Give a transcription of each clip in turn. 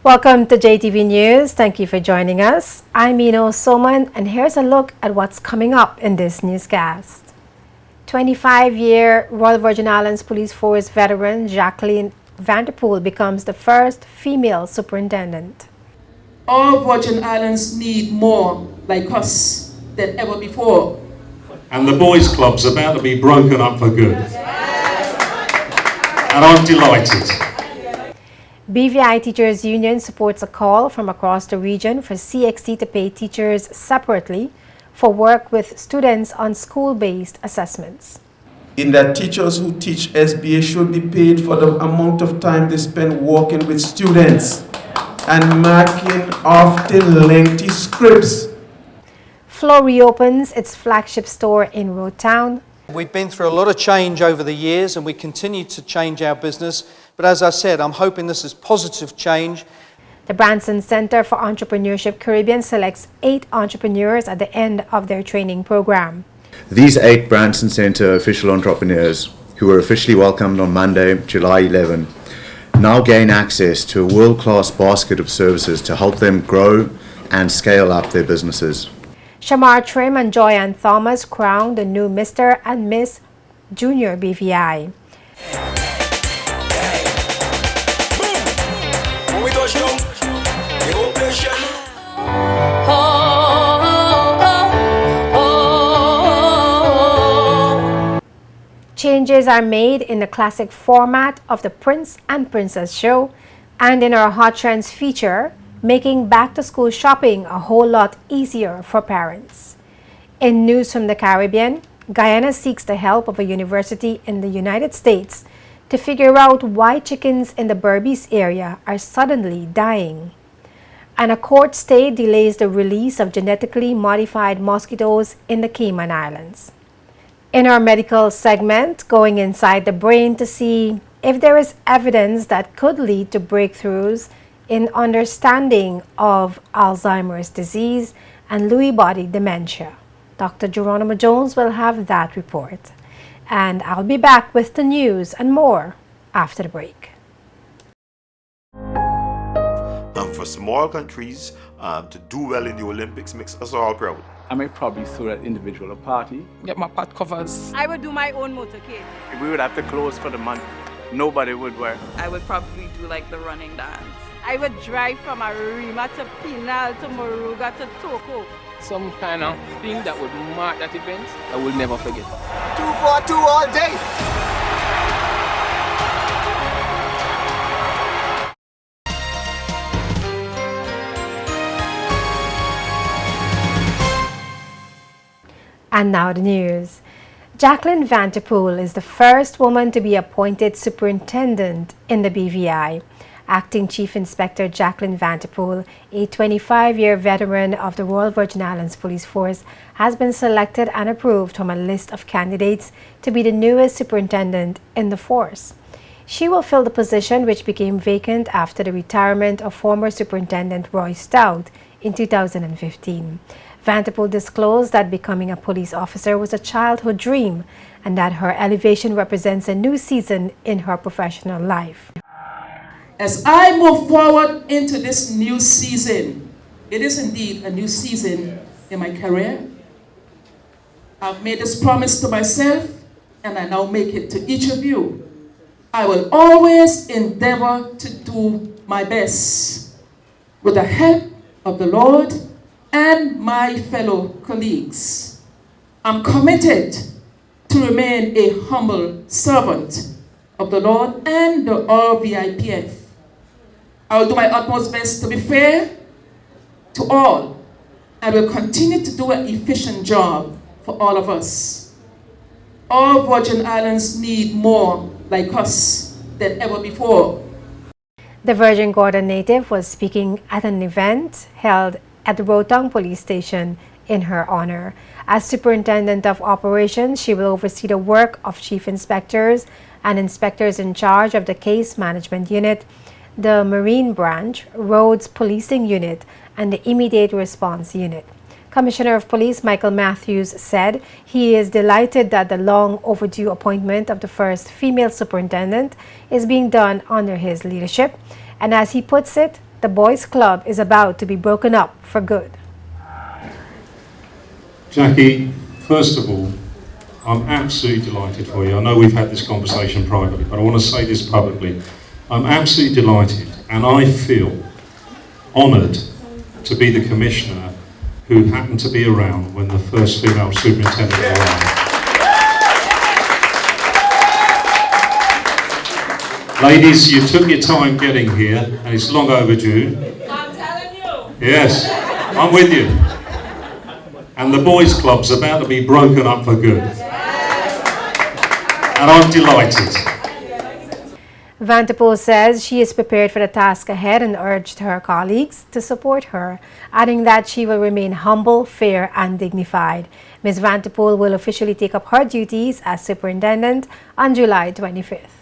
Welcome to JTV News. Thank you for joining us. I'm Eno Soman, and here's a look at what's coming up in this newscast. 25-year Royal Virgin Islands Police Force veteran Jacqueline Vanderpool becomes the first female superintendent. All Virgin Islands need more like us than ever before. And the boys' club's about to be broken up for good. And I'm delighted. BVI Teachers Union supports a call from across the region for CXC to pay teachers separately for work with students on school-based assessments. In that teachers who teach SBA should be paid for the amount of time they spend working with students and marking often lengthy scripts. Flow reopens its flagship store in Road Town. We've been through a lot of change over the years and we continue to change our business. But as I said, I'm hoping this is positive change. The Branson Center for Entrepreneurship Caribbean selects 8 entrepreneurs at the end of their training program. These 8 Branson Center official entrepreneurs, who were officially welcomed on Monday, July 11, now gain access to a world-class basket of services to help them grow and scale up their businesses. Shamar Trim and Joyanne Thomas crowned the new Mr. and Miss Junior BVI. Changes are made in the classic format of the Prince and Princess show and in our Hot Trends feature, making back-to-school shopping a whole lot easier for parents. In news from the Caribbean, Guyana seeks the help of a university in the United States to figure out why chickens in the Berbice area are suddenly dying. And a court stay delays the release of genetically modified mosquitoes in the Cayman Islands. In our medical segment, going inside the brain to see if there is evidence that could lead to breakthroughs in understanding of Alzheimer's disease and Lewy body dementia. Dr. Geronimo Jones will have that report. And I'll be back with the news and more after the break. For small countries to do well in the Olympics makes us all proud. I may probably throw that individual a party. Get my pot covers. I would do my own motorcade. We would have to close for the month. Nobody would wear. I would probably do like the running dance. I would drive from Arima to Pinal to Moruga to Toko. Some kind of thing that would mark that event, I will never forget. 242 all day. And now the news. Jacqueline Vanderpool is the first woman to be appointed superintendent in the BVI. Acting Chief Inspector Jacqueline Vanderpool, a 25-year veteran of the Royal Virgin Islands Police Force, has been selected and approved from a list of candidates to be the newest superintendent in the force. She will fill the position which became vacant after the retirement of former Superintendent Roy Stout in 2015. Vanderpool disclosed that becoming a police officer was a childhood dream and that her elevation represents a new season in her professional life. As I move forward into this new season, it is indeed a new season in my career. I've made this promise to myself and I now make it to each of you. I will always endeavor to do my best with the help of the Lord and my fellow colleagues. I'm committed to remain a humble servant of the Lord and the RVIPF. I will do my utmost best to be fair to all. I will continue to do an efficient job for all of us. All Virgin Islands need more like us than ever before. The Virgin Gorda native was speaking at an event held at the Rotong Police Station in her honor. As Superintendent of Operations, she will oversee the work of Chief Inspectors and Inspectors in charge of the Case Management Unit, the Marine Branch, Roads Policing Unit, and the Immediate Response Unit. Commissioner of Police Michael Matthews said he is delighted that the long overdue appointment of the first female superintendent is being done under his leadership. And as he puts it, the boys' club is about to be broken up for good. Jackie, first of all, I'm absolutely delighted for you. I know we've had this conversation privately, but I want to say this publicly. I'm absolutely delighted, and I feel honoured to be the commissioner who happened to be around when the first female superintendent arrived. Ladies, you took your time getting here, and it's long overdue. I'm telling you. Yes, I'm with you. And the boys' club's about to be broken up for good. And I'm delighted. Vanterpool says she is prepared for the task ahead and urged her colleagues to support her, adding that she will remain humble, fair, and dignified. Ms. Vanterpool will officially take up her duties as superintendent on July 25th.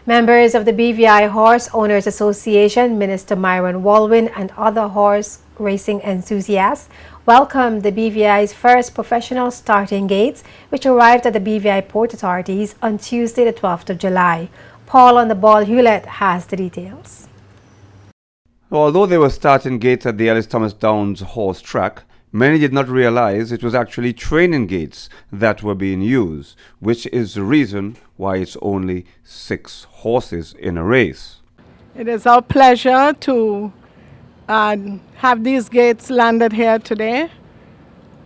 Members of the BVI Horse Owners Association, Minister Myron Walwyn, and other horse racing enthusiasts welcomed the BVI's first professional starting gates, which arrived at the BVI Port Authorities on Tuesday, the 12th of July. Paul on the Ball Hewlett has the details. Although there were starting gates at the Ellis Thomas Downs horse track, many did not realize it was actually training gates that were being used, which is the reason why it's only 6 horses in a race. It is our pleasure to have these gates landed here today.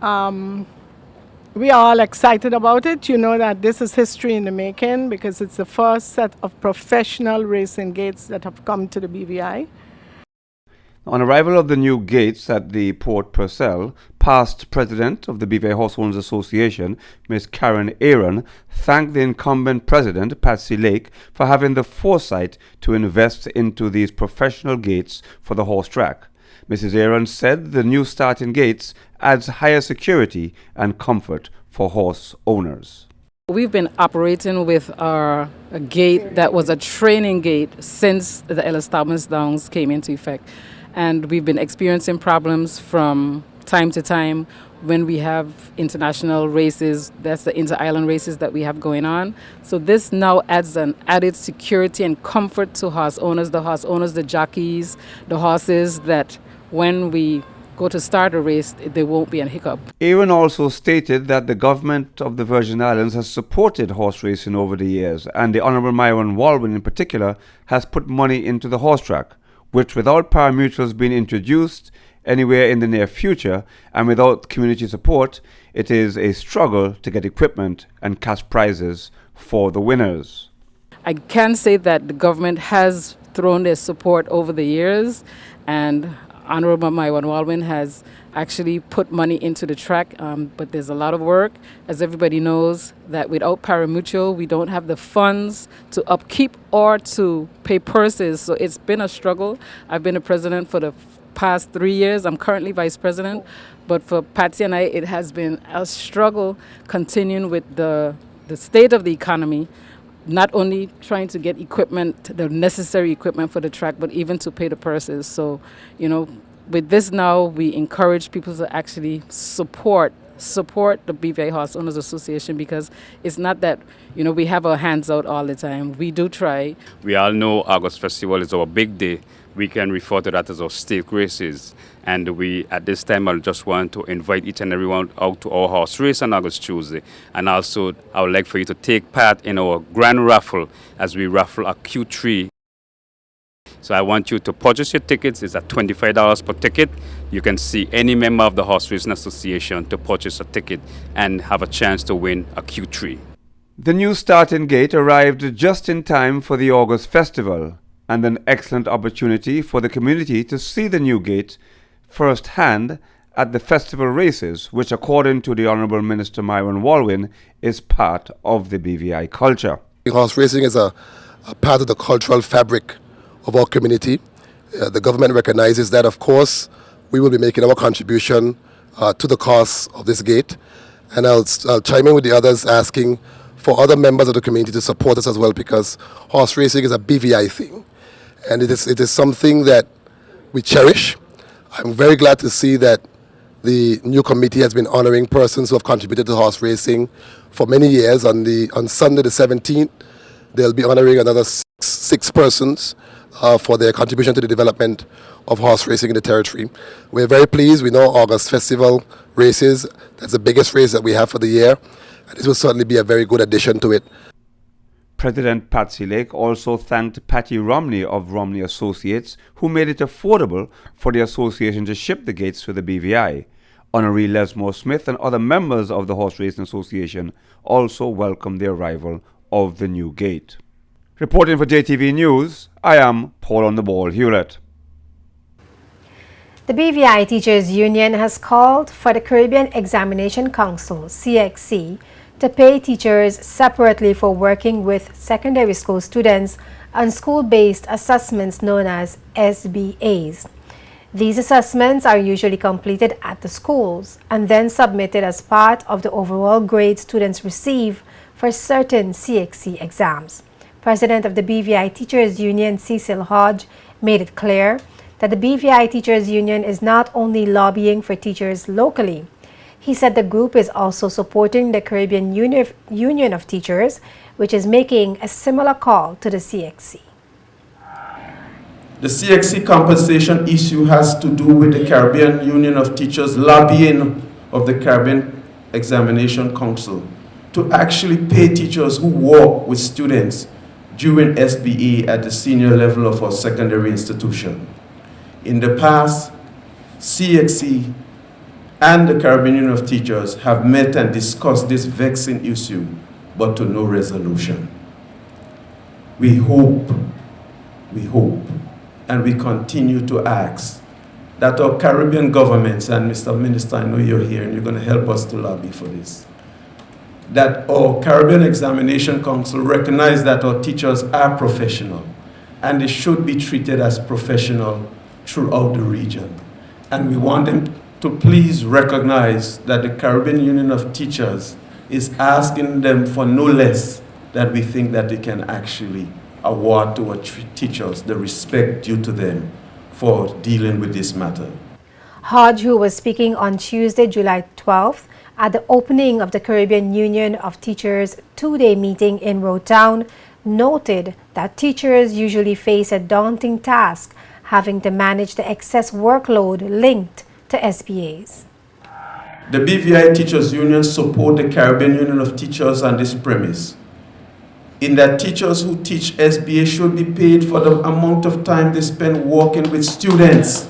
We are all excited about it. You know that this is history in the making because it's the first set of professional racing gates that have come to the BVI. On arrival of the new gates at the Port Purcell, past president of the BVI Horse Owners Association, Ms. Karen Aaron, thanked the incumbent president, Patsy Lake, for having the foresight to invest into these professional gates for the horse track. Mrs. Aaron said the new starting gates adds higher security and comfort for horse owners. We've been operating with our gate that was a training gate since the Ellis Thomas Downs came into effect. And we've been experiencing problems from time to time when we have international races, that's the inter-island races that we have going on. So this now adds an added security and comfort to horse owners, the jockeys, the horses, that when we go to start a race, there won't be a hiccup. Aaron also stated that the government of the Virgin Islands has supported horse racing over the years, and the Honourable Myron Walwyn in particular has put money into the horse track, which without pari-mutuels being introduced anywhere in the near future and without community support, it is a struggle to get equipment and cash prizes for the winners. I can say that the government has thrown their support over the years, and Honorable Myron Walwyn has actually put money into the track, but there's a lot of work. As everybody knows, that without pari-mutuel, we don't have the funds to upkeep or to pay purses. So it's been a struggle. I've been a president for the past 3 years. I'm currently vice president. But for Patsy and I, it has been a struggle continuing with the state of the economy, not only trying to get equipment, the necessary equipment for the track, but even to pay the purses. So, you know, with this now, we encourage people to actually support the BVI Horse Owners Association, because it's not that, you know, we have our hands out all the time. We do try. We all know August Festival is our big day. We can refer to that as our stake races. And we, at this time, I just want to invite each and everyone out to our horse race on August Tuesday. And also, I would like for you to take part in our grand raffle as we raffle a Q3. So I want you to purchase your tickets. It's at $25 per ticket. You can see any member of the Horse Racing Association to purchase a ticket and have a chance to win a Q3. The new starting gate arrived just in time for the August Festival, and an excellent opportunity for the community to see the new gate firsthand at the festival races, which, according to the Honourable Minister Myron Walwyn, is part of the BVI culture. Horse racing is a part of the cultural fabric of our community. The government recognizes that. Of course, we will be making our contribution to the cost of this gate, and I'll chime in with the others asking for other members of the community to support us as well, because horse racing is a BVI thing, and it is something that we cherish. I'm very glad to see that the new committee has been honoring persons who have contributed to horse racing for many years. On Sunday the 17th, they'll be honoring another six persons for their contribution to the development of horse racing in the territory. We're very pleased. We know August Festival races, that's the biggest race that we have for the year. And this will certainly be a very good addition to it. President Patsy Lake also thanked Patty Romney of Romney Associates, who made it affordable for the association to ship the gates to the BVI. Honoree Lesmore Smith and other members of the Horse Racing Association also welcomed the arrival of the new gate. Reporting for JTV News, I am Paul on the Ball Hewlett. The BVI Teachers Union has called for the Caribbean Examination Council, CXC, to pay teachers separately for working with secondary school students on school-based assessments known as SBAs. These assessments are usually completed at the schools and then submitted as part of the overall grade students receive for certain CXC exams. President of the BVI Teachers Union, Cecil Hodge, made it clear that the BVI Teachers Union is not only lobbying for teachers locally. He said the group is also supporting the Caribbean Union of Teachers, which is making a similar call to the CXC. The CXC compensation issue has to do with the Caribbean Union of Teachers lobbying of the Caribbean Examination Council to actually pay teachers who work with students during SBA at the senior level of our secondary institution. In the past, CXC and the Caribbean Union of Teachers have met and discussed this vexing issue, but to no resolution. We hope, and we continue to ask that our Caribbean governments, and Mr. Minister, I know you're here and you're going to help us to lobby for this, that our Caribbean Examination Council recognize that our teachers are professional and they should be treated as professional throughout the region. And we want them to please recognize that the Caribbean Union of Teachers is asking them for no less than we think that they can actually award to our teachers the respect due to them for dealing with this matter. Hodge, who was speaking on Tuesday, July 12th, at the opening of the Caribbean Union of Teachers two-day meeting in Roetown, noted that teachers usually face a daunting task having to manage the excess workload linked to SBAs. The BVI Teachers Union support the Caribbean Union of Teachers on this premise, in that teachers who teach SBA should be paid for the amount of time they spend working with students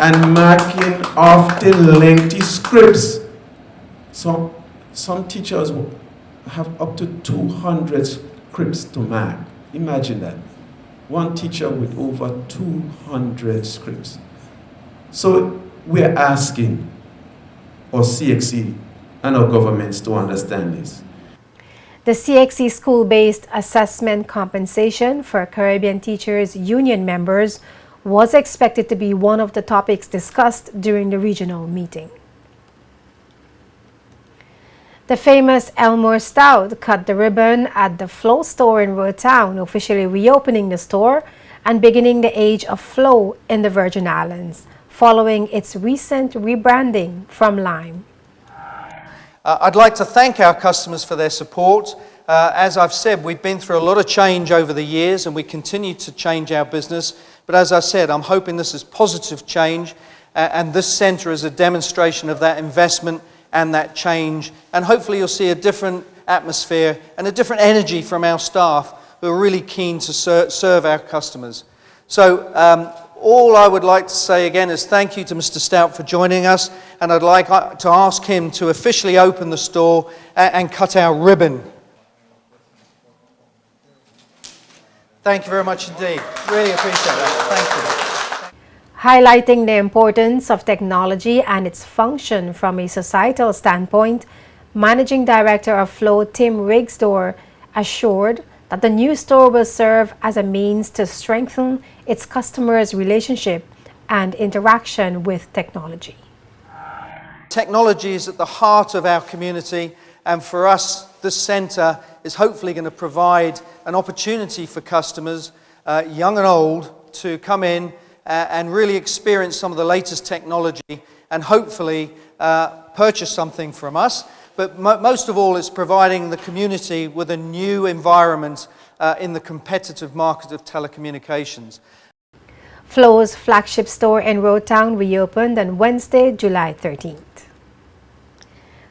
and marking often lengthy scripts. So some teachers have up to 200 scripts to mark. Imagine that. One teacher with over 200 scripts. So we're asking our CXC and our governments to understand this. The CXC school-based assessment compensation for Caribbean Teachers Union members was expected to be one of the topics discussed during the regional meeting. The famous Elmore Stout cut the ribbon at the Flow store in Roetown, officially reopening the store and beginning the age of Flow in the Virgin Islands, following its recent rebranding from Lime. I'd like to thank our customers for their support. As I've said, we've been through a lot of change over the years and we continue to change our business. But as I said, I'm hoping this is positive change and this centre is a demonstration of that investment and that change. And hopefully you'll see a different atmosphere and a different energy from our staff who are really keen to serve our customers. So all I would like to say again is thank you to Mr. Stout for joining us, and I'd like to ask him to officially open the store and cut our ribbon. Thank you very much indeed. Really appreciate that. Thank you. Highlighting the importance of technology and its function from a societal standpoint, Managing Director of Flow, Tim Rigsdor, assured that the new store will serve as a means to strengthen its customers' relationship and interaction with technology. Technology is at the heart of our community, and for us, this centre is hopefully going to provide an opportunity for customers, young and old, to come in and really experience some of the latest technology and hopefully purchase something from us. But most of all, it's providing the community with a new environment in the competitive market of telecommunications. Flo's flagship store in Roadtown reopened on Wednesday, July 13th.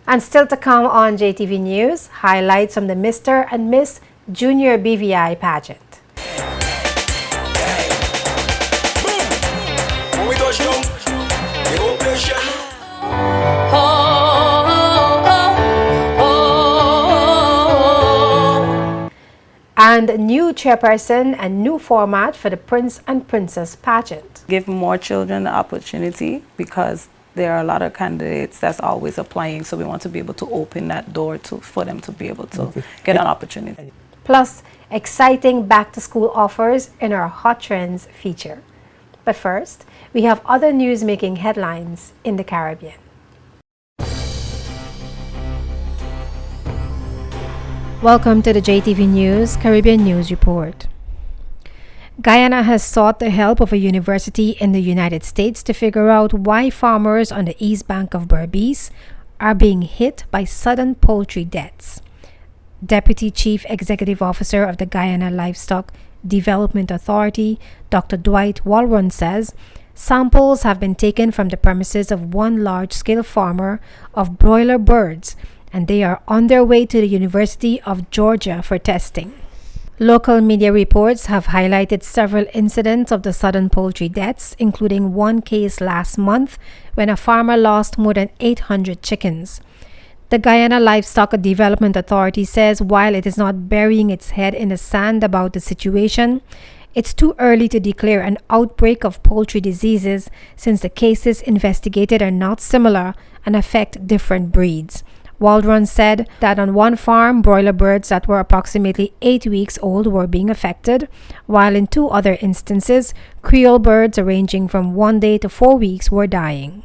And still to come on JTV News, highlights from the Mr. and Miss Junior BVI pageant. And new chairperson and new format for the Prince and Princess pageant. Give more children the opportunity because there are a lot of candidates that's always applying, so we want to be able to open that door for them to be able to get an opportunity. Plus, exciting back-to-school offers in our Hot Trends feature. But first, we have other news making headlines in the Caribbean. Welcome to the JTV News Caribbean News Report. Guyana has sought the help of a university in the United States to figure out why farmers on the east bank of Berbice are being hit by sudden poultry deaths. Deputy Chief Executive Officer of the Guyana Livestock Development Authority, Dr. Dwight Walron, says samples have been taken from the premises of one large-scale farmer of broiler birds, and they are on their way to the University of Georgia for testing. Local media reports have highlighted several incidents of the sudden poultry deaths, including one case last month when a farmer lost more than 800 chickens. The Guyana Livestock Development Authority says while it is not burying its head in the sand about the situation, it's too early to declare an outbreak of poultry diseases since the cases investigated are not similar and affect different breeds. Waldron said that on one farm, broiler birds that were approximately 8 weeks old were being affected, while in two other instances, Creole birds ranging from 1 day to 4 weeks were dying.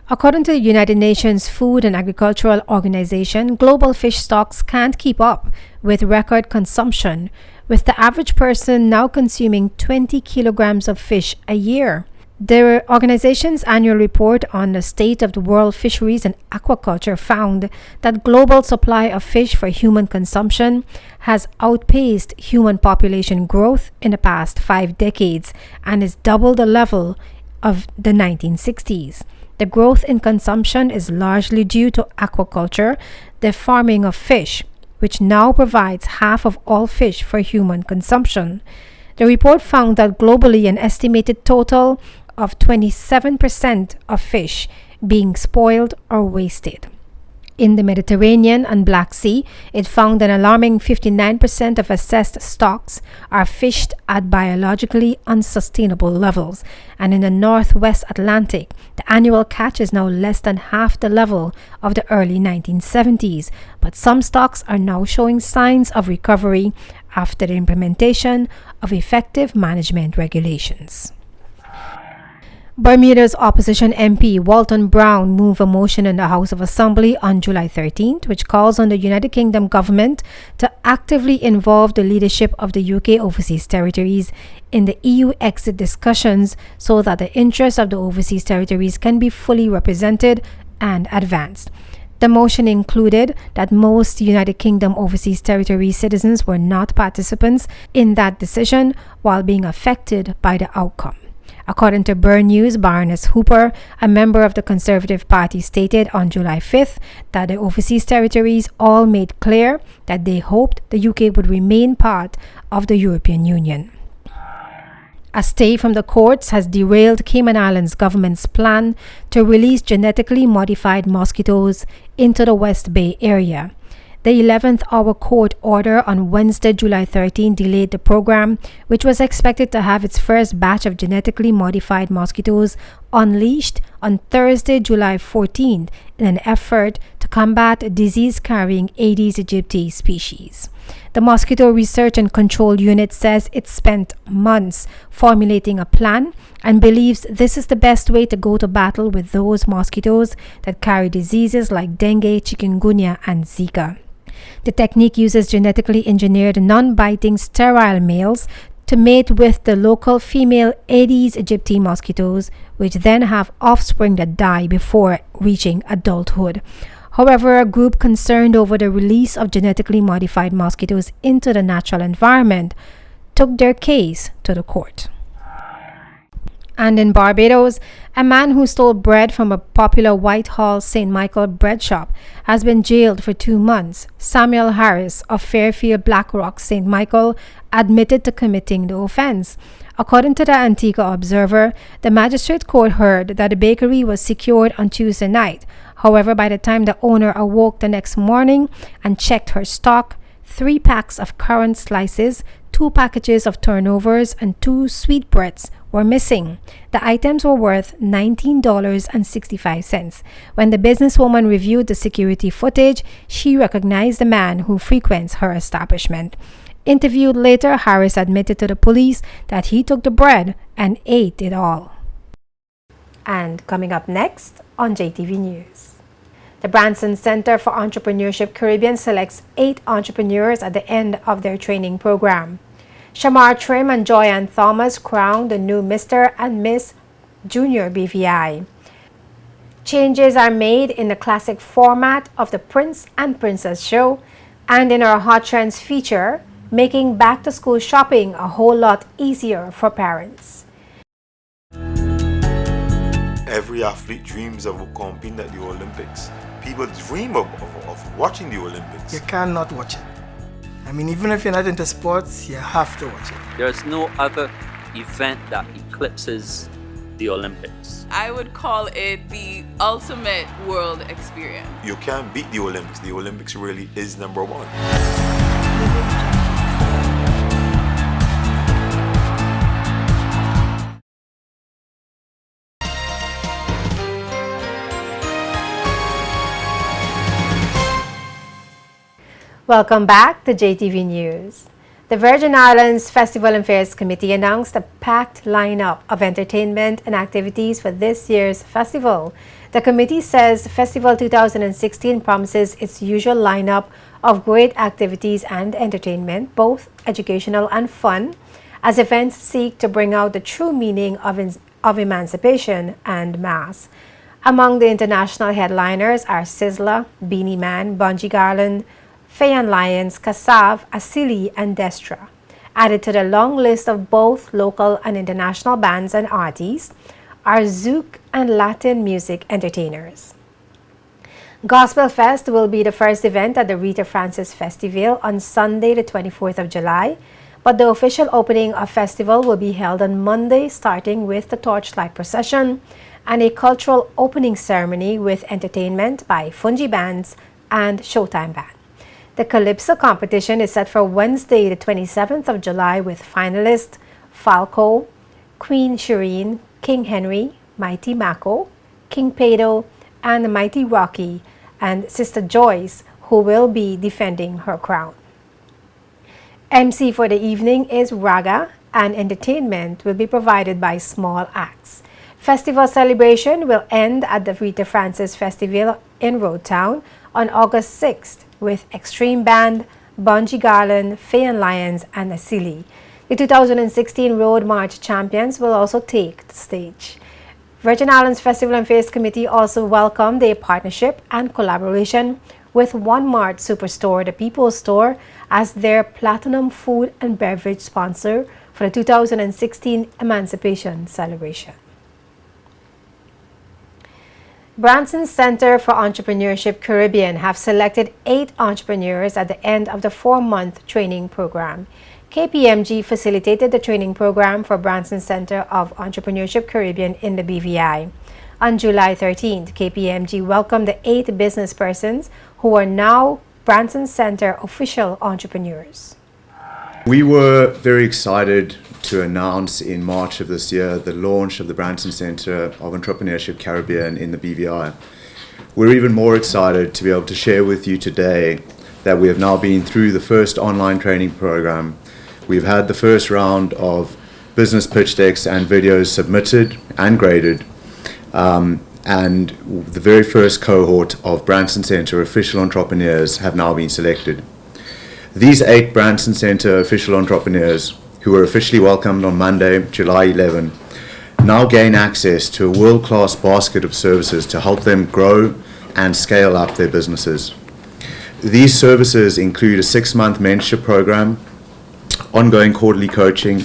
According to the United Nations Food and Agricultural Organization, global fish stocks can't keep up with record consumption, with the average person now consuming 20 kilograms of fish a year. The organization's annual report on the state of the world fisheries and aquaculture found that global supply of fish for human consumption has outpaced human population growth in the past 5 decades and is double the level of the 1960s. The growth in consumption is largely due to aquaculture, the farming of fish, which now provides half of all fish for human consumption. The report found that globally an estimated total of 27% of fish being spoiled or wasted. In the Mediterranean and Black Sea, it found an alarming 59% of assessed stocks are fished at biologically unsustainable levels. And in the Northwest Atlantic, the annual catch is now less than half the level of the early 1970s. But some stocks are now showing signs of recovery after the implementation of effective management regulations. Bermuda's opposition MP Walton Brown moved a motion in the House of Assembly on July 13th, which calls on the United Kingdom government to actively involve the leadership of the UK overseas territories in the EU exit discussions so that the interests of the overseas territories can be fully represented and advanced. The motion included that most United Kingdom overseas territory citizens were not participants in that decision while being affected by the outcome. According to Burn News, Baroness Hooper, a member of the Conservative Party, stated on July 5th that the overseas territories all made clear that they hoped the UK would remain part of the European Union. A stay from the courts has derailed Cayman Islands government's plan to release genetically modified mosquitoes into the West Bay area. The 11th hour court order on Wednesday, July 13, delayed the program, which was expected to have its first batch of genetically modified mosquitoes unleashed on Thursday, July 14, in an effort to combat a disease-carrying Aedes aegypti species. The Mosquito Research and Control Unit says it spent months formulating a plan and believes this is the best way to go to battle with those mosquitoes that carry diseases like dengue, chikungunya, and Zika. The technique uses genetically engineered non-biting sterile males to mate with the local female Aedes aegypti mosquitoes, which then have offspring that die before reaching adulthood. However, a group concerned over the release of genetically modified mosquitoes into the natural environment took their case to the court. And in Barbados, a man who stole bread from a popular Whitehall St. Michael bread shop has been jailed for 2 months. Samuel Harris of Fairfield Blackrock St. Michael admitted to committing the offense. According to the Antigua Observer, the magistrate court heard that the bakery was secured on Tuesday night. However, by the time the owner awoke the next morning and checked her stock, 3 packs of currant slices, 2 packages of turnovers, and 2 sweetbreads were missing. The items were worth $19.65. When the businesswoman reviewed the security footage, she recognized the man who frequents her establishment. Interviewed later, Harris admitted to the police that he took the bread and ate it all. And coming up next on JTV News. The Branson Center for Entrepreneurship Caribbean selects 8 entrepreneurs at the end of their training program. Shamar Trim and Joyanne Thomas crowned the new Mr. and Miss Junior BVI. Changes are made in the classic format of the Prince and Princess show and in our Hot Trends feature, making back-to-school shopping a whole lot easier for parents. Every athlete dreams of competing at the Olympics. People dream of watching the Olympics. You cannot watch it. I mean, even if you're not into sports, you have to watch it. There's no other event that eclipses the Olympics. I would call it the ultimate world experience. You can't beat the Olympics. The Olympics really is number one. Welcome back to JTV News. The Virgin Islands Festival and Fairs Committee announced a packed lineup of entertainment and activities for this year's festival. The committee says Festival 2016 promises its usual lineup of great activities and entertainment, both educational and fun, as events seek to bring out the true meaning of emancipation and mass. Among the international headliners are Sizzla, Beanie Man, Bunji Garland, Faye and Lions, Kassav, Asili, and Destra. Added to the long list of both local and international bands and artists are Zouk and Latin music entertainers. Gospel Fest will be the first event at the Rita Francis Festival on Sunday, the 24th of July, but the official opening of festival will be held on Monday, starting with the torchlight procession and a cultural opening ceremony with entertainment by Fungi Bands and Showtime Band. The Calypso competition is set for Wednesday, the 27th of July, with finalists Falco, Queen Shireen, King Henry, Mighty Mako, King Pedo, and Mighty Rocky, and Sister Joyce, who will be defending her crown. MC for the evening is Raga, and entertainment will be provided by small acts. Festival celebration will end at the Rita Francis Festival in Road Town on August 6th with Extreme Band, Bunji Garland, Faye and Lions, and Asili. The 2016 Road March champions will also take the stage. Virgin Islands Festival and Fairs Committee also welcomed a partnership and collaboration with One Mart Superstore, the People's Store, as their platinum food and beverage sponsor for the 2016 Emancipation Celebration. Branson Center for Entrepreneurship Caribbean have selected 8 entrepreneurs at the end of the 4-month training program. KPMG facilitated the training program for Branson Center of Entrepreneurship Caribbean in the BVI. On July 13th, KPMG welcomed the 8 business persons who are now Branson Center official entrepreneurs. We were very excited to announce in March of this year the launch of the Branson Center of Entrepreneurship Caribbean in the BVI. We're even more excited to be able to share with you today that we have now been through the first online training program. We've had the first round of business pitch decks and videos submitted and graded, and the very first cohort of Branson Center official entrepreneurs have now been selected. These 8 Branson Center official entrepreneurs, who were officially welcomed on Monday, July 11, now gain access to a world-class basket of services to help them grow and scale up their businesses. These services include a 6-month mentorship program, ongoing quarterly coaching,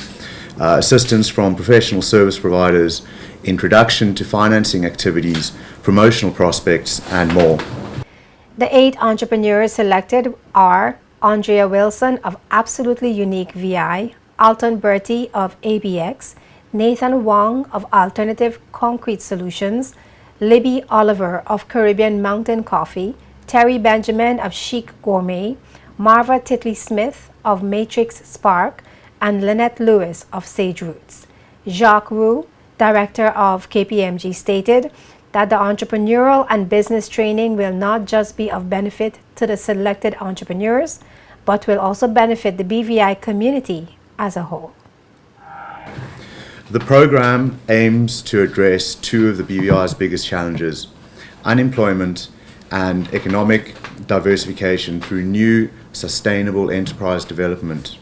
assistance from professional service providers, introduction to financing activities, promotional prospects, and more. The 8 entrepreneurs selected are Andrea Wilson of Absolutely Unique VI, Alton Bertie of ABX, Nathan Wong of Alternative Concrete Solutions, Libby Oliver of Caribbean Mountain Coffee, Terry Benjamin of Chic Gourmet, Marva Titley Smith of Matrix Spark, and Lynette Lewis of Sage Roots. Jacques Roux, director of KPMG, stated that the entrepreneurial and business training will not just be of benefit to the selected entrepreneurs, but will also benefit the BVI community as a whole. The program aims to address 2 of the BVI's biggest challenges: unemployment and economic diversification through new sustainable enterprise development.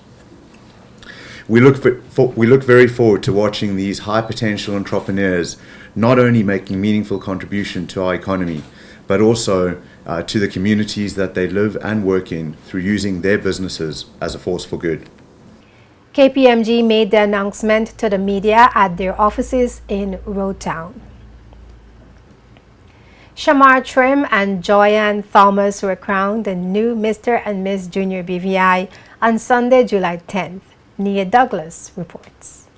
We look very forward to watching these high potential entrepreneurs not only making meaningful contribution to our economy, but also to the communities that they live and work in through using their businesses as a force for good. KPMG made the announcement to the media at their offices in Roadtown. Shamar Trim and Joyanne Thomas were crowned the new Mr. and Miss Junior BVI on Sunday, July 10th. Nia Douglas reports.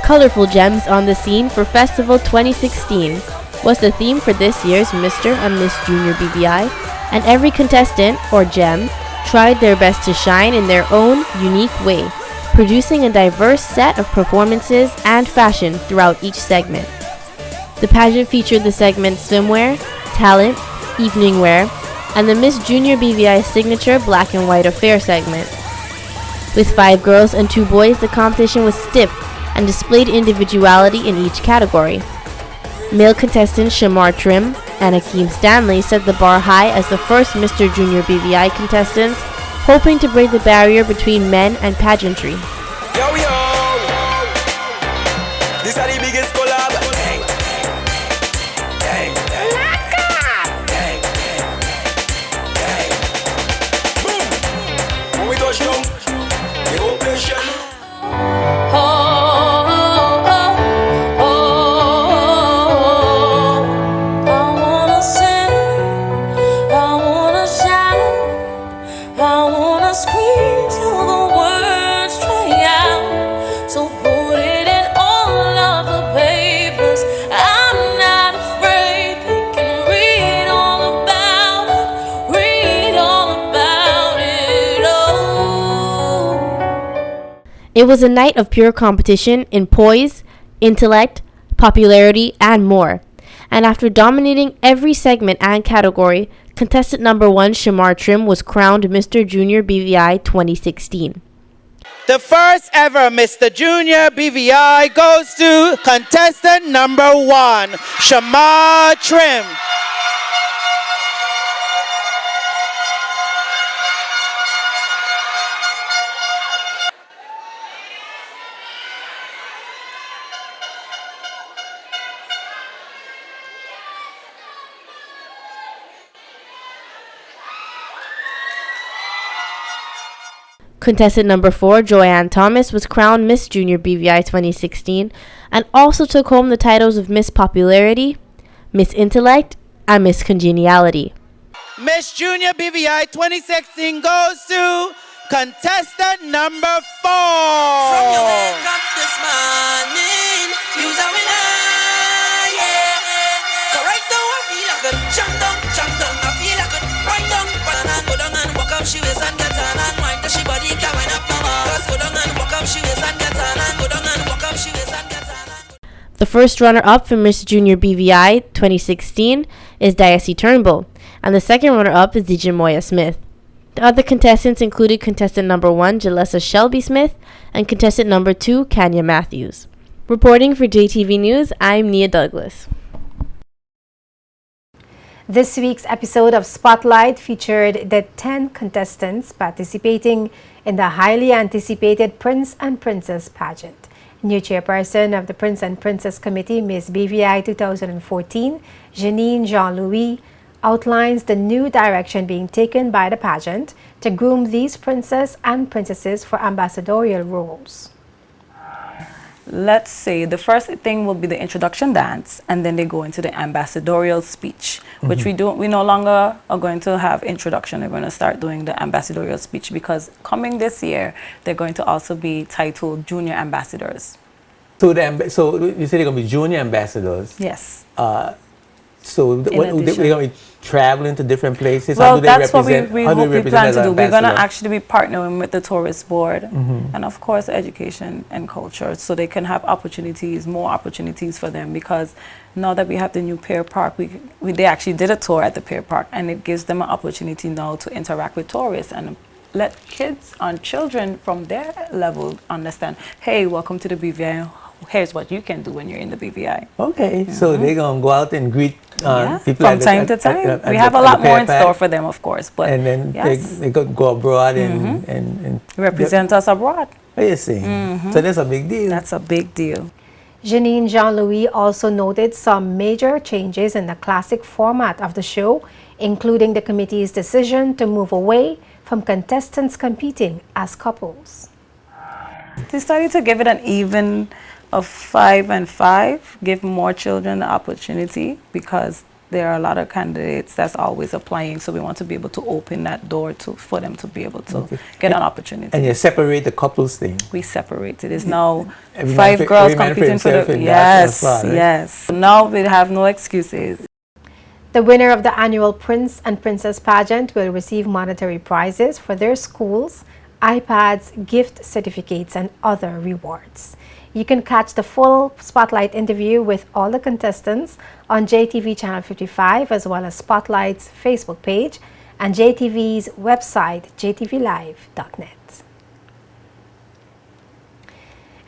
Colorful gems on the scene for Festival 2016 was the theme for this year's Mr. and Miss Junior BVI, and every contestant, or gem, tried their best to shine in their own unique way, producing a diverse set of performances and fashion throughout each segment. The pageant featured the segments swimwear, talent, evening wear, and the Miss Junior BVI signature black and white affair segment. With 5 girls and 2 boys, the competition was stiff and displayed individuality in each category. Male contestants Shamar Trim and Akeem Stanley set the bar high as the first Mr. Junior BVI contestants, hoping to break the barrier between men and pageantry. Yo, yo. These are the biggest collab. Gang, gang, gang, gang. Boom. When we touch down, the operation. It was a night of pure competition in poise, intellect, popularity, and more. And after dominating every segment and category, contestant number 1 Shamar Trim was crowned Mr. Junior BVI 2016. The first ever Mr. Junior BVI goes to contestant number 1, Shamar Trim. Contestant number 4, Joyanne Thomas, was crowned Miss Junior BVI 2016 and also took home the titles of Miss Popularity, Miss Intellect, and Miss Congeniality. Miss Junior BVI 2016 goes to contestant number 4. From your wake up this morning, you's a winner, yeah. Correct now, I feel like a jump down, I feel like a right down, go down and walk up, she waist and get on and wind till she body can wind up no more. Just go down and walk up, she waist and get on and go down and walk up, she waist and get on. The first runner-up for Miss Junior BVI 2016 is Diacy Turnbull, and the second runner-up is DJ Moya Smith. The other contestants included contestant number 1, Jalessa Shelby Smith, and contestant number 2, Kanya Matthews. Reporting for JTV News, I'm Nia Douglas. This week's episode of Spotlight featured the 10 contestants participating in the highly anticipated Prince and Princess pageant. New chairperson of the Prince and Princess Committee, Miss BVI 2014, Janine Jean-Louis, outlines the new direction being taken by the pageant to groom these princes and princesses for ambassadorial roles. Let's say the first thing will be the introduction dance, and then they go into the ambassadorial speech, which we no longer are going to have introduction. We're going to start doing the ambassadorial speech because coming this year, they're going to also be titled junior ambassadors. So you say they're going to be junior ambassadors? Yes. So they're going to be traveling to different places? Well, how do they that's what represent, we how do hope they we plan to do. represent We're going to ambassador? actually be partnering with the tourist board and of course education and culture, so they can have opportunities, more opportunities for them, because now that we have the new Pier Park, they actually did a tour at the Pier Park, and it gives them an opportunity now to interact with tourists and let kids and children from their level understand, hey, welcome to the BVI. Here's what you can do when you're in the BVI. Okay, so they're going to go out and greet people from time to time. We have a lot more in store for them, of course. But and then yes, they go abroad and represent us abroad. Oh, you see. So that's a big deal. That's a big deal. Janine Jean-Louis also noted some major changes in the classic format of the show, including the committee's decision to move away from contestants competing as couples. They started to give it an even of 5 and 5, give more children the opportunity, because there are a lot of candidates that's always applying, so we want to be able to open that door for them to be able to get an opportunity. And you separate the couples thing? We separate it. It's now 5 girls competing for the... Yes, yes. Now we have no excuses. The winner of the annual Prince and Princess pageant will receive monetary prizes for their schools, iPads, gift certificates, and other rewards. You can catch the full Spotlight interview with all the contestants on JTV Channel 55, as well as Spotlight's Facebook page and JTV's website, jtvlive.net.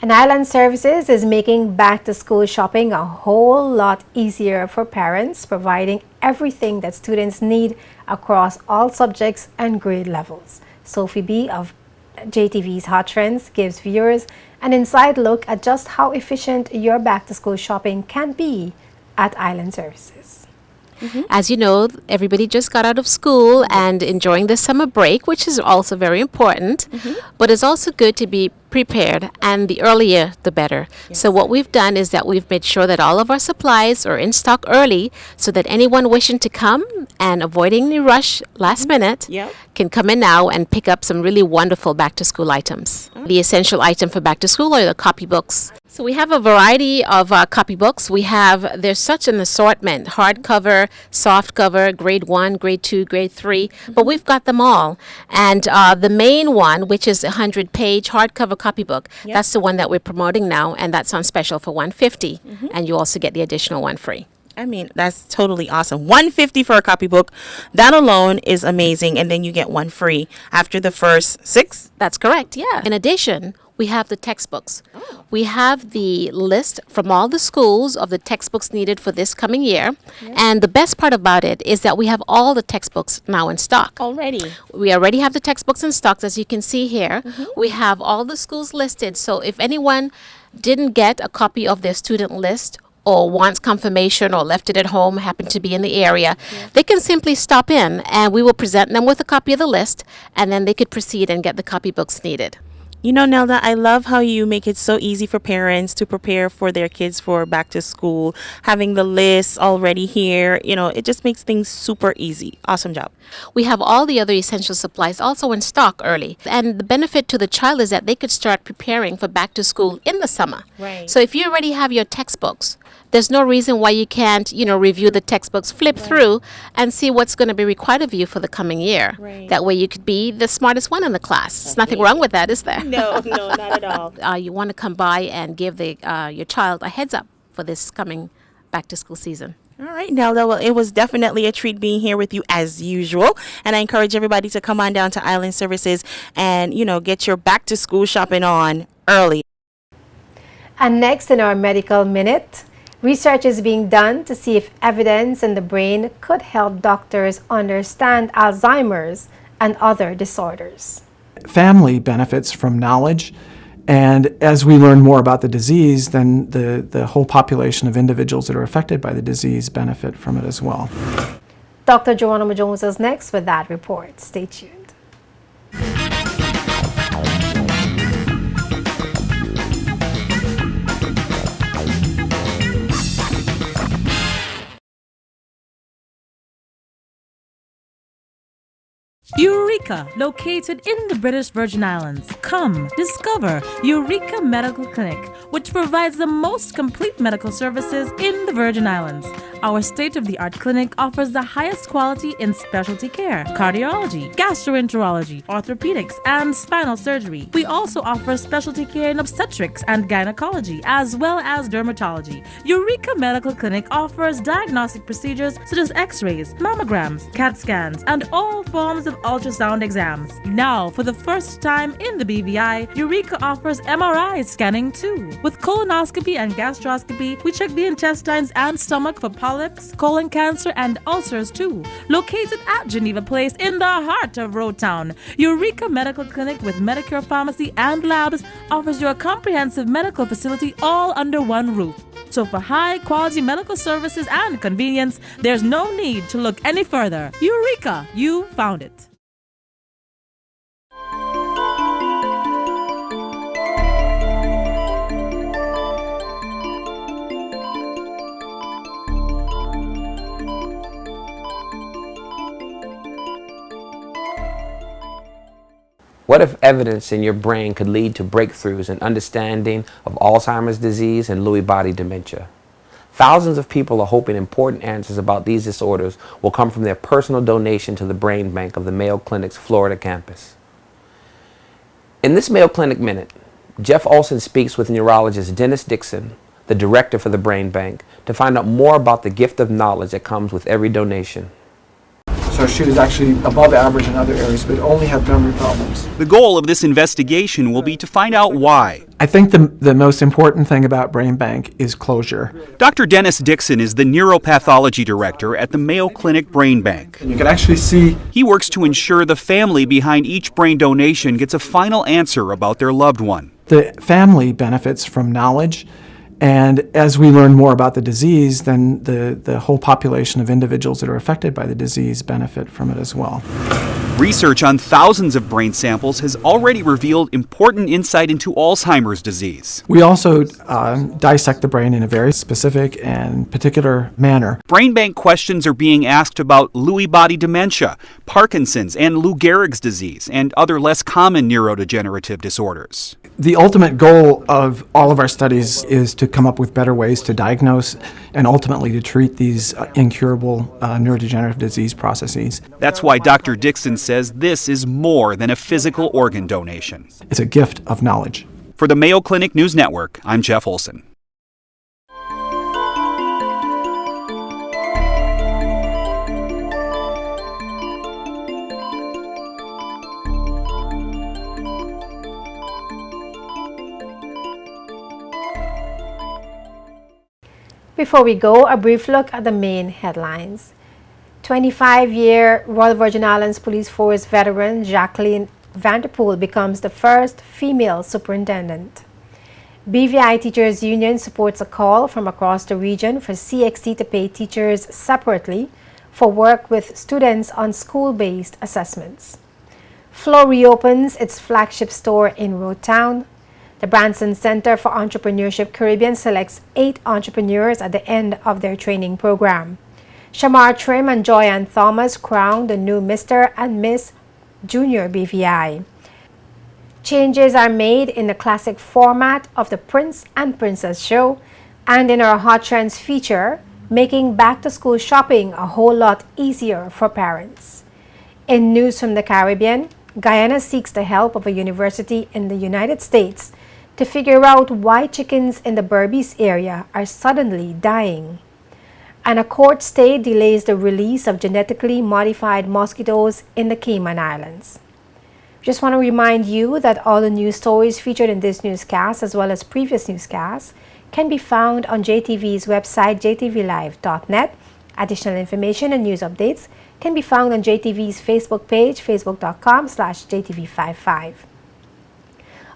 And Island Services is making back-to-school shopping a whole lot easier for parents, providing everything that students need across all subjects and grade levels. Sophie B. of JTV's Hot Trends gives viewers an inside look at just how efficient your back-to-school shopping can be at Island Services. As you know, everybody just got out of school and enjoying the summer break, which is also very important. But it's also good to be prepared, and the earlier the better. So what we've done is that we've made sure that all of our supplies are in stock early, so that anyone wishing to come and avoiding the rush last minute can come in now and pick up some really wonderful back-to-school items. The essential item for back-to-school are the copybooks. So we have a variety of copybooks. There's such an assortment: hardcover, softcover, grade 1, grade 2, grade 3, but we've got them all. And the main one, which is a 100-page hardcover copybook, that's the one that we're promoting now, and that's on special for $150, and you also get the additional one free. I mean, that's totally awesome. $150 for a copybook. That alone is amazing, and then you get one free after the first 6. That's correct, yeah. In addition, we have the textbooks. We have the list from all the schools of the textbooks needed for this coming year. And the best part about it is that we have all the textbooks now in stock. Already? We already have the textbooks in stock, as you can see here. We have all the schools listed. So if anyone didn't get a copy of their student list, or wants confirmation, or left it at home, happen to be in the area, they can simply stop in and we will present them with a copy of the list, and then they could proceed and get the copybooks needed. You know, Nelda, I love how you make it so easy for parents to prepare for their kids for back to school. Having the list already here, you know, it just makes things super easy. Awesome job. We have all the other essential supplies also in stock early. And the benefit to the child is that they could start preparing for back to school in the summer. Right. So if you already have your textbooks, there's no reason why you can't, review the textbooks, flip through, and see what's going to be required of you for the coming year. Right. That way you could be the smartest one in the class. There's nothing wrong with that, is there? No, not at all. You want to come by and give your child a heads up for this coming back to school season. All right, Nelda. Well, it was definitely a treat being here with you as usual. And I encourage everybody to come on down to Island Services and, get your back to school shopping on early. And next in our Medical Minute, research is being done to see if evidence in the brain could help doctors understand Alzheimer's and other disorders. Family benefits from knowledge And as we learn more about the disease, then the whole population of individuals that are affected by the disease benefit from it as well. Dr. Geronimo Jones is next with that report. Stay tuned. Eureka, located in the British Virgin Islands. Come, discover Eureka Medical Clinic, which provides the most complete medical services in the Virgin Islands. Our state-of-the-art clinic offers the highest quality in specialty care, cardiology, gastroenterology, orthopedics, and spinal surgery. We also offer specialty care in obstetrics and gynecology, as well as dermatology. Eureka Medical Clinic offers diagnostic procedures such as x-rays, mammograms, CAT scans, and all forms of ultrasound exams. Now, for the first time in the BVI, Eureka offers MRI scanning too. With colonoscopy and gastroscopy, we check the intestines and stomach for polyps, colon cancer, and ulcers too. Located at Geneva Place in the heart of Road Town, Eureka Medical Clinic with Medicare Pharmacy and Labs offers you a comprehensive medical facility all under one roof. So for high-quality medical services and convenience, there's no need to look any further. Eureka, you found it. What if evidence in your brain could lead to breakthroughs in understanding of Alzheimer's disease and Lewy body dementia? Thousands of people are hoping important answers about these disorders will come from their personal donation to the Brain Bank of the Mayo Clinic's Florida campus. In this Mayo Clinic Minute, Jeff Olson speaks with neurologist Dennis Dixon, the director for the Brain Bank, to find out more about the gift of knowledge that comes with every donation. So she was actually above average in other areas, but only had memory problems. The goal of this investigation will be to find out why. I think the most important thing about Brain Bank is closure. Dr. Dennis Dixon is the neuropathology director at the Mayo Clinic Brain Bank. And you can actually see he works to ensure the family behind each brain donation gets a final answer about their loved one. The family benefits from knowledge. And as we learn more about the disease, then the whole population of individuals that are affected by the disease benefit from it as well. Research on thousands of brain samples has already revealed important insight into Alzheimer's disease. We also dissect the brain in a very specific and particular manner. Brain Bank questions are being asked about Lewy body dementia, Parkinson's, and Lou Gehrig's disease, and other less common neurodegenerative disorders. The ultimate goal of all of our studies is to come up with better ways to diagnose and ultimately to treat these incurable neurodegenerative disease processes. That's why Dr. Dixon says this is more than a physical organ donation. It's a gift of knowledge. For the Mayo Clinic News Network, I'm Jeff Olson. Before we go, a brief look at the main headlines. 25-year Royal Virgin Islands Police Force veteran Jacqueline Vanderpool becomes the first female superintendent. BVI Teachers Union supports a call from across the region for CXC to pay teachers separately for work with students on school-based assessments. Flow reopens its flagship store in Road Town. The Branson Center for Entrepreneurship Caribbean selects 8 entrepreneurs at the end of their training program. Shamar Trim and Joyanne Thomas crowned the new Mr. and Miss Junior BVI. Changes are made in the classic format of the Prince and Princess show and in our Hot Trends feature, making back-to-school shopping a whole lot easier for parents. In news from the Caribbean, Guyana seeks the help of a university in the United States to figure out why chickens in the Berbice area are suddenly dying. And a court stay delays the release of genetically modified mosquitoes in the Cayman Islands. Just want to remind you that all the news stories featured in this newscast, as well as previous newscasts, can be found on JTV's website, jtvlive.net. Additional information and news updates can be found on JTV's Facebook page, facebook.com/JTV55.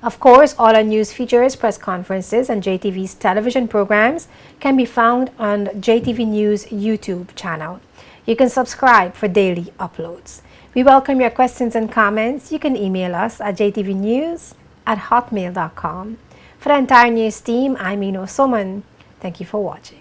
Of course, all our news features, press conferences, and JTV's television programs can be found on JTV News YouTube channel. You can subscribe for daily uploads. We welcome your questions and comments. You can email us at jtvnews@hotmail.com. For the entire news team, I'm Ino Soman. Thank you for watching.